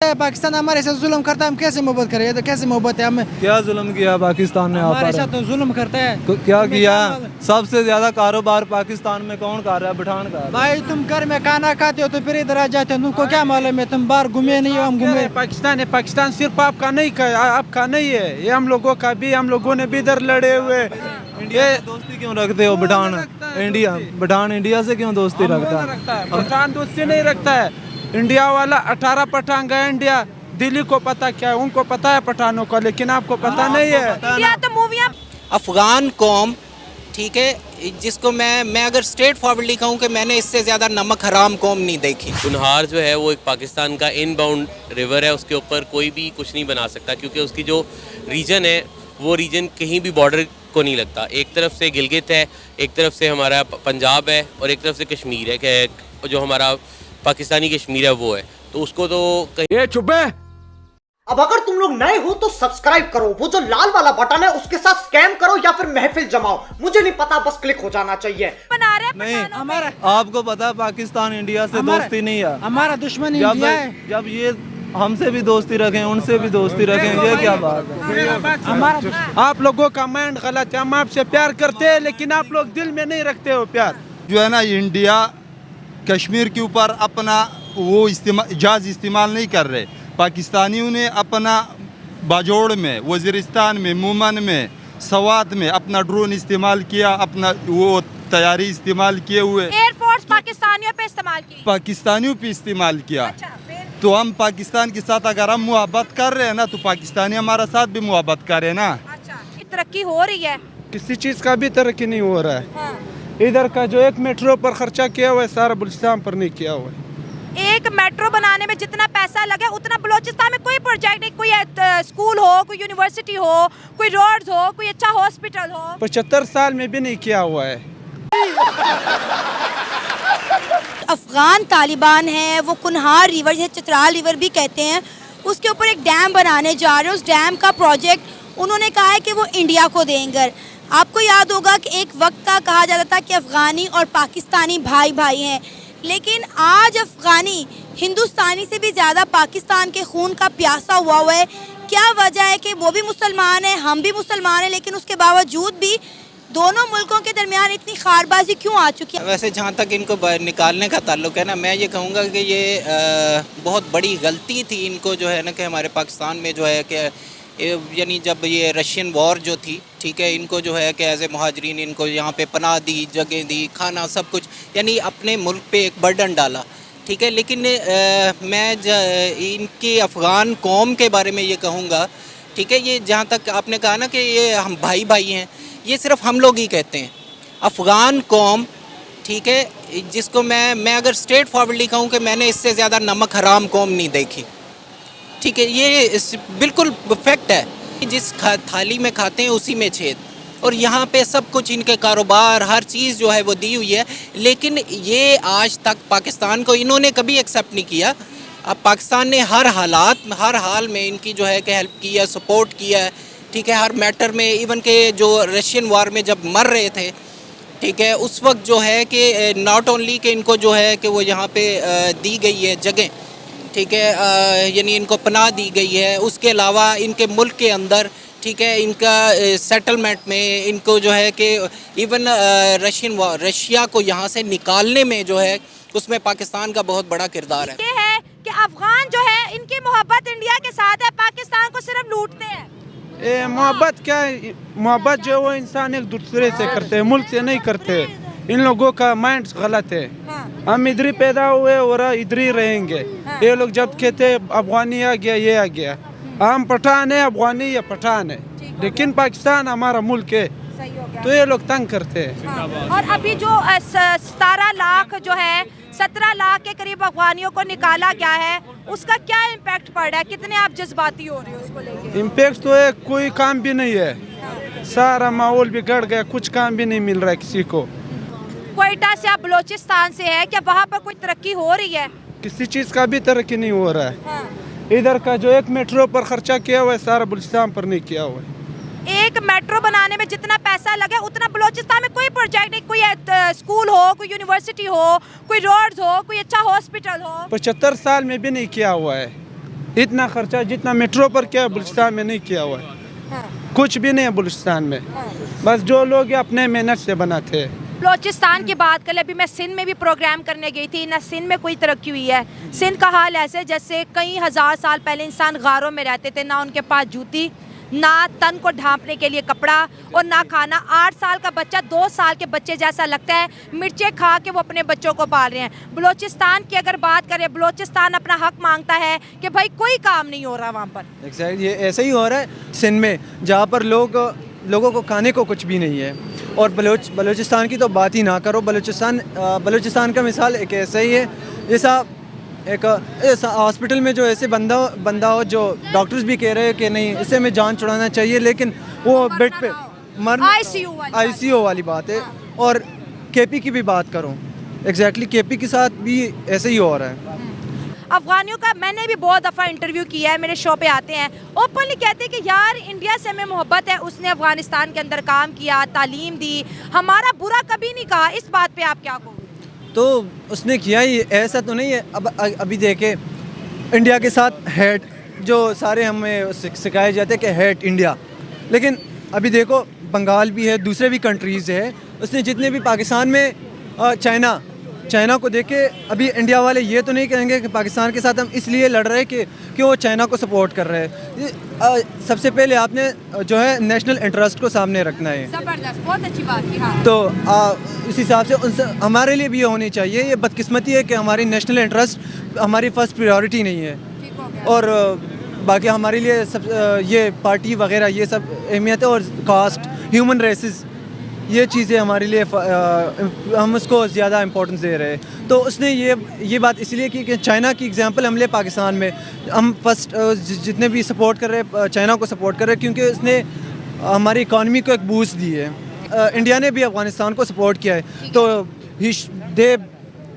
पाकिस्तान हमारे साथ जुल्म करता है, हम कैसे मोहब्बत करें? ये तो कैसे मोहब्बत है? हमें क्या जुल्म किया पाकिस्तान ने? हमारे साथ तो जुल्म करता है। क्या किया? सबसे ज्यादा कारोबार पाकिस्तान में कौन कर रहा है? पठान का। भाई तुम घर में खाना खाते हो तो फिर इधर आ जाते हो, तुमको क्या मालूम है? तुम बाहर घूमे नहीं हो, हम घूमे। पाकिस्तान है, पाकिस्तान सिर्फ आपका नहीं है, ये हम लोगों का भी, हम लोगों ने भी इधर लड़े हुए। इंडिया से दोस्ती क्यों रखते हो? पठान इंडिया से क्यों दोस्ती रखता है? पठान दोस्ती नहीं रखता है। इंडिया वाला 18 पठान गए इंडिया, दिल्ली को पता क्या है, उनको पता है पठानों को, लेकिन आपको पता नहीं है। इंडिया तो मूवियाँ अफगान कौम, ठीक है, जिसको मैं अगर स्ट्रेट फॉरवर्डली कहूँ कि मैंने इससे ज़्यादा नमक हराम कौम नहीं देखी। कुनहार जो है वो एक पाकिस्तान का इनबाउंड रिवर है, उसके ऊपर कोई भी कुछ नहीं बना सकता, क्योंकि उसकी जो रीजन है वो रीजन कहीं भी बॉर्डर को नहीं लगता। एक तरफ से गिलगित है, एक तरफ से हमारा पंजाब है, और एक तरफ से कश्मीर है, कि जो हमारा पाकिस्तानी कश्मीर है वो है, तो उसको तो ये चुप है। अब अगर तुम लोग नए हो तो सब्सक्राइब करो, वो जो लाल वाला बटन है उसके साथ स्कैम करो या फिर महफिल जमाओ, मुझे नहीं पता, बस क्लिक हो जाना चाहिए। बना रहे नहीं, हमारा आपको पता है पाकिस्तान इंडिया से दोस्ती नहीं है। हमारा दुश्मन इंडिया है। जब ये हमसे भी दोस्ती रखें, उनसे भी दोस्ती रखें, ये क्या बात है? हमारा आप लोगों का माइंड गलत है। हम आपसे प्यार करते हैं, लेकिन आप लोग दिल में नहीं रखते हो प्यार। जो है ना, इंडिया कश्मीर के ऊपर अपना वो जहाज इस्तेमाल नहीं कर रहे। पाकिस्तानियों ने अपना बाजोड़ में, वज़ीरिस्तान में, मुमन में, सवात में अपना ड्रोन इस्तेमाल किया, अपना वो तैयारी इस्तेमाल किए हुए। एयरफोर्स पाकिस्तानियों पे इस्तेमाल की, पाकिस्तानियों पे इस्तेमाल किया। अच्छा, तो हम पाकिस्तान के साथ अगर हम मोहब्बत कर रहे हैं ना, तो पाकिस्तानी हमारा साथ भी मोहब्बत करें ना। अच्छा, तरक्की हो रही है? किसी चीज का भी तरक्की नहीं हो रहा है। हाँ। इधर का जो एक मेट्रो पर खर्चा किया हुआ है, सारा बलूचिस्तान पर नहीं किया हुआ है। एक मेट्रो बनाने में जितना पैसा लगे उतना बलूचिस्तान में कोई प्रोजेक्ट नहीं, कोई स्कूल हो, कोई यूनिवर्सिटी हो, कोई रोड्स हो, कोई अच्छा हॉस्पिटल हो। 75 साल में भी नहीं किया हुआ है। अफगान तालिबान है, वो कुनहार रिवर, जिसे चित्राल रिवर भी कहते हैं, उसके ऊपर एक डैम बनाने जा रहे हैं। उस डैम का प्रोजेक्ट उन्होंने कहा है कि वो इंडिया को देंगे। आपको याद होगा कि एक वक्त का कहा जाता था कि अफगानी और पाकिस्तानी भाई भाई हैं, लेकिन आज अफगानी हिंदुस्तानी से भी ज़्यादा पाकिस्तान के खून का प्यासा हुआ है। क्या वजह है कि वो भी मुसलमान हैं, हम भी मुसलमान हैं, लेकिन उसके बावजूद भी दोनों मुल्कों के दरमियान इतनी खारबाजी क्यों आ चुकी है? वैसे जहाँ तक इनको निकालने का ताल्लुक है ना, मैं ये कहूँगा कि ये बहुत बड़ी गलती थी इनको, जो है ना, कि हमारे पाकिस्तान में जो है कि यानी जब ये रशियन वॉर जो थी, ठीक है, इनको जो है कि एज ए मुहाजिरीन इनको यहाँ पे पनाह दी, जगह दी, खाना, सब कुछ, यानी अपने मुल्क पे एक बर्डन डाला, ठीक है। लेकिन मैं इनकी अफ़गान कौम के बारे में ये कहूँगा, ठीक है, ये जहाँ तक आपने कहा ना कि ये हम भाई भाई हैं, ये सिर्फ हम लोग ही कहते हैं। अफ़गान कौम, ठीक है, जिसको मैं अगर स्ट्रेट फॉरवर्डली कहूँ कि मैंने इससे ज़्यादा नमक हराम कौम नहीं देखी, ठीक है, ये बिल्कुल फैक्ट है। जिस थाली में खाते हैं उसी में छेद, और यहाँ पे सब कुछ इनके कारोबार, हर चीज़ जो है वो दी हुई है, लेकिन ये आज तक पाकिस्तान को इन्होंने कभी एक्सेप्ट नहीं किया। अब पाकिस्तान ने हर हाल में इनकी जो है कि हेल्प की है, सपोर्ट किया है, ठीक है, हर मैटर में। इवन के जो रशियन वार में जब मर रहे थे, ठीक है, उस वक्त जो है कि नॉट ओनली कि इनको जो है कि वो यहाँ पे दी गई है जगह, ठीक है, यानी इनको पनाह दी गई है, उसके अलावा इनके मुल्क के अंदर, ठीक है, इनका सेटलमेंट में इनको जो है कि इवन रशिया को यहाँ से निकालने में जो है उसमें पाकिस्तान का बहुत बड़ा किरदार है। ये है कि अफगान जो है इनकी मोहब्बत इंडिया के साथ है, पाकिस्तान को सिर्फ लूटते हैं। मोहब्बत क्या है? मोहब्बत जो वो इंसान एक दूसरे से करते हैं, मुल्क से नहीं करते। इन लोगों का माइंड गलत है। हम इधर ही पैदा हुए और इधर ही रहेंगे। ये लोग जब कहते अफगानी आ गया, ये आ गया, हम पठान है, अफगानी या पठान है, लेकिन पाकिस्तान हमारा मुल्क है, तो ये लोग तंग करते हैं। और अभी जो 17 लाख जो है, 17 लाख के करीब अफगानियों को निकाला गया है, उसका क्या इम्पैक्ट पड़ रहा है? कितने आप जज्बाती हो रहे हो उसको लेके? इम्पैक्ट तो है, कोई काम भी नहीं है, सारा माहौल बिगड़ गया, कुछ काम भी नहीं मिल रहा है किसी को। क्वेटा से आप बलोचिस्तान से है, क्या वहाँ पर कोई तरक्की हो रही है? किसी चीज़ का भी तरक्की नहीं हो रहा है। इधर का जो एक मेट्रो पर खर्चा किया हुआ है, सारा बलूचिस्तान पर नहीं किया हुआ है। एक मेट्रो बनाने में जितना पैसा लगे उतना बलूचिस्तान में कोई प्रोजेक्ट नहीं, कोई स्कूल हो, कोई यूनिवर्सिटी हो, कोई रोड्स हो, कोई अच्छा हॉस्पिटल हो। 75 साल में भी नहीं किया हुआ है। इतना खर्चा जितना मेट्रो पर किया बलूचिस्तान में नहीं किया हुआ है। कुछ भी नहीं है बलूचिस्तान में, बस जो लोग अपने मेहनत से बनाते हैं। बलोचिस्तान की बात करें, अभी मैं सिंध में भी प्रोग्राम करने गई थी ना, सिंध में कोई तरक्की हुई है। सिंध का हाल ऐसे जैसे कई हज़ार साल पहले इंसान गारों में रहते थे, ना उनके पास जूती, ना तन को ढांपने के लिए कपड़ा और ना खाना। 8 साल का बच्चा 2 साल के बच्चे जैसा लगता है, मिर्चें खा के वो अपने बच्चों को पाल रहे हैं। बलोचिस्तान की अगर बात करें, बलोचिस्तान अपना हक मांगता है कि भाई कोई काम नहीं हो रहा वहाँ पर। एग्जैक्ट ये ऐसे ही हो रहा है सिंध में, जहाँ पर लोगों को खाने को कुछ भी नहीं है। और बलूचिस्तान की तो बात ही ना करो। बलूचिस्तान का मिसाल एक ऐसा ही है, जैसा एक हॉस्पिटल में जो ऐसे बंदा हो जो डॉक्टर्स भी कह रहे हैं कि नहीं इसे में जान छुड़ाना चाहिए, लेकिन वो बेड पे आईसीयू वाली बात है। और केपी की भी बात करूं, एग्जैक्टली केपी के साथ भी ऐसे ही हो रहा है। अफगानियों का मैंने भी बहुत दफ़ा इंटरव्यू किया है, मेरे शो पे आते हैं, ओपनली कहते हैं कि यार इंडिया से हमें मोहब्बत है, उसने अफगानिस्तान के अंदर काम किया, तालीम दी, हमारा बुरा कभी नहीं कहा। इस बात पे आप क्या कहोगे? तो उसने किया ही, ऐसा तो नहीं है। अब अभी देखे इंडिया के साथ हेट जो सारे हमें सिखाए जाते हैं कि हेट इंडिया, लेकिन अभी देखो बंगाल भी है, दूसरे भी कंट्रीज़ है। उसने जितने भी पाकिस्तान में चाइना को देखे, अभी इंडिया वाले ये तो नहीं कहेंगे कि पाकिस्तान के साथ हम इसलिए लड़ रहे हैं कि वो चाइना को सपोर्ट कर रहे हैं। सबसे पहले आपने जो है नेशनल इंटरेस्ट को सामने रखना है। ज़बरदस्त, बहुत अच्छी बात की। हाँ। तो इस हिसाब से उनसे हमारे लिए भी ये होनी चाहिए। ये बदकिस्मती है कि हमारी नेशनल इंटरेस्ट हमारी फर्स्ट प्रायोरिटी नहीं है, और बाकी हमारे लिए सब ये पार्टी वगैरह ये सब अहमियत है, और कास्ट, ह्यूमन रेसेस, ये चीज़ें हमारे लिए हम उसको ज़्यादा इम्पोर्टेंस दे रहे हैं। तो उसने ये बात इसलिए की कि चाइना की एग्जांपल हम ले पाकिस्तान में, हम फर्स्ट जितने भी सपोर्ट कर रहे हैं चाइना को सपोर्ट कर रहे हैं, क्योंकि उसने हमारी इकॉनमी को एक बूस्ट दी है। इंडिया ने भी अफ़गानिस्तान को सपोर्ट किया है, तो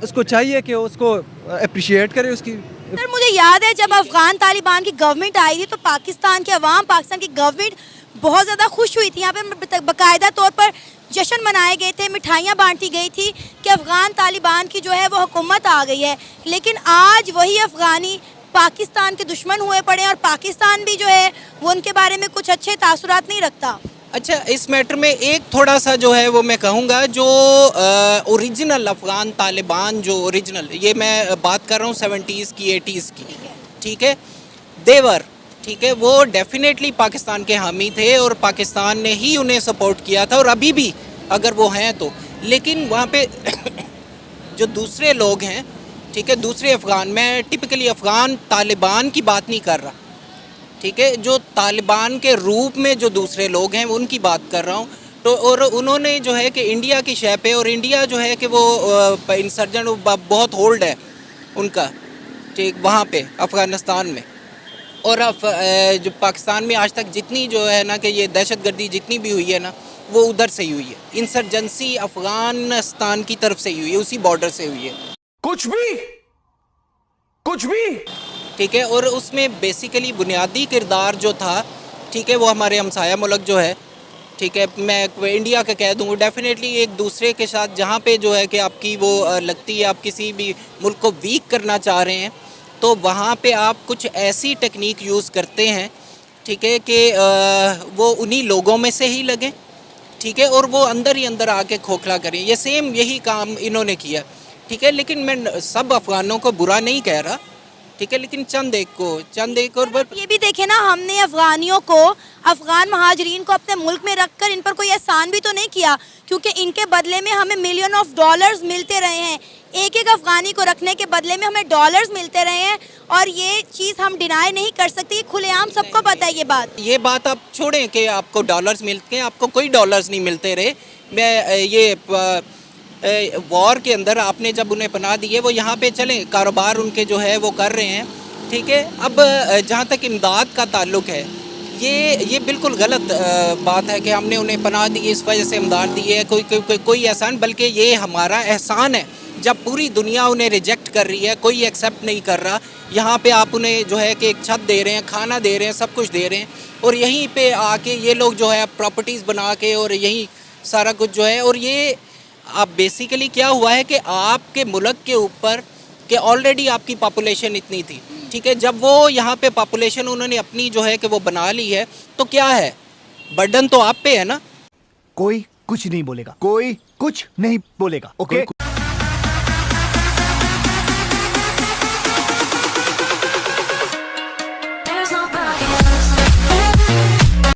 उसको चाहिए कि उसको अप्रिशिएट करे उसकी। सर मुझे याद है जब अफगान तालिबान की गवर्नमेंट आई थी तो पाकिस्तान के अवाम, पाकिस्तान की गवर्नमेंट बहुत ज़्यादा खुश हुई थी। यहाँ पे बाकायदा तौर पर जश्न मनाए गए थे, मिठाइयाँ बांटी गई थी कि अफगान तालिबान की जो है वो हुकूमत आ गई है। लेकिन आज वही अफगानी पाकिस्तान के दुश्मन हुए पड़े हैं, और पाकिस्तान भी जो है वो उनके बारे में कुछ अच्छे तासुरात नहीं रखता। अच्छा, इस मैटर में एक थोड़ा सा जो है वो मैं कहूँगा, जो ओरिजिनल अफ़गान तालिबान जो ओरिजिनल, ये मैं बात कर रहा हूँ 70s की 80s की, ठीक है, देवर, ठीक है, वो डेफिनेटली पाकिस्तान के हामी थे और पाकिस्तान ने ही उन्हें सपोर्ट किया था, और अभी भी अगर वो हैं तो। लेकिन वहाँ पे जो दूसरे लोग हैं, ठीक है, दूसरे अफ़गान, मैं टिपिकली अफ़गान तालिबान की बात नहीं कर रहा, ठीक है, जो तालिबान के रूप में जो दूसरे लोग हैं उनकी बात कर रहा हूँ। तो और उन्होंने जो है कि इंडिया की शय पे, और इंडिया जो है कि वो इंसर्जन बहुत होल्ड है उनका, ठीक, वहाँ पे अफ़गानिस्तान में। और जो पाकिस्तान में आज तक जितनी जो है ना कि ये दहशतगर्दी जितनी भी हुई है ना, वो उधर से ही हुई है। इंसर्जेंसी अफ़गानिस्तान की तरफ से ही हुई है, उसी बॉर्डर से हुई है। कुछ भी ठीक है। और उसमें बेसिकली बुनियादी किरदार जो था, ठीक है, वो हमारे हमसाया मुल्क जो है, ठीक है, मैं इंडिया का कह दूँ, डेफिनेटली एक दूसरे के साथ जहाँ पे जो है कि आपकी वो लगती है आप किसी भी मुल्क को वीक करना चाह रहे हैं, तो वहाँ पे आप कुछ ऐसी टेक्निक यूज़ करते हैं, ठीक है, कि वो उन्हीं लोगों में से ही लगें, ठीक है, और वो अंदर ही अंदर आके खोखला करें। ये सेम यही काम इन्होंने किया, ठीक है। लेकिन मैं सब अफ़गानों को बुरा नहीं कह रहा, ठीक है, लेकिन चंद एक और ये भी देखे ना, हमने अफगानियों को, अफगान महाजरीन को अपने मुल्क में रखकर इन पर कोई एहसान भी तो नहीं किया, क्योंकि इनके बदले में हमें मिलियन ऑफ डॉलर्स मिलते रहे हैं। एक एक अफगानी को रखने के बदले में हमें डॉलर्स मिलते रहे हैं, और ये चीज़ हम डिनाई नहीं कर सकते, खुलेआम सबको पता है ये बात आप छोड़ें कि आपको डॉलर्स मिलते हैं, आपको कोई डॉलर्स नहीं मिलते रहे। मैं ये वॉर के अंदर आपने जब उन्हें पनाह दी है, वो यहाँ पे चलें, कारोबार उनके जो है वो कर रहे हैं, ठीक है। अब जहाँ तक इमदाद का ताल्लुक है, ये बिल्कुल गलत बात है कि हमने उन्हें पनाह दी इस वजह से इमदाद दी है, कोई एहसान, बल्कि ये हमारा एहसान है जब पूरी दुनिया उन्हें रिजेक्ट कर रही है, कोई एक्सेप्ट नहीं कर रहा। यहाँ पे आप उन्हें जो है कि एक छत दे रहे हैं, खाना दे रहे हैं, सब कुछ दे रहे हैं, और यहीं पे आके ये लोग जो है प्रॉपर्टीज़ बना के और यहीं सारा कुछ जो है। और ये आप बेसिकली क्या हुआ है कि आपके मुल्क के ऊपर कि ऑलरेडी आपकी पॉपुलेशन इतनी थी, ठीक है, जब वो यहाँ पे पॉपुलेशन उन्होंने अपनी जो है कि वो बना ली है, तो क्या है, बर्डन तो आप पे है ना। कोई कुछ नहीं बोलेगा, कोई कुछ नहीं बोलेगा, ओके।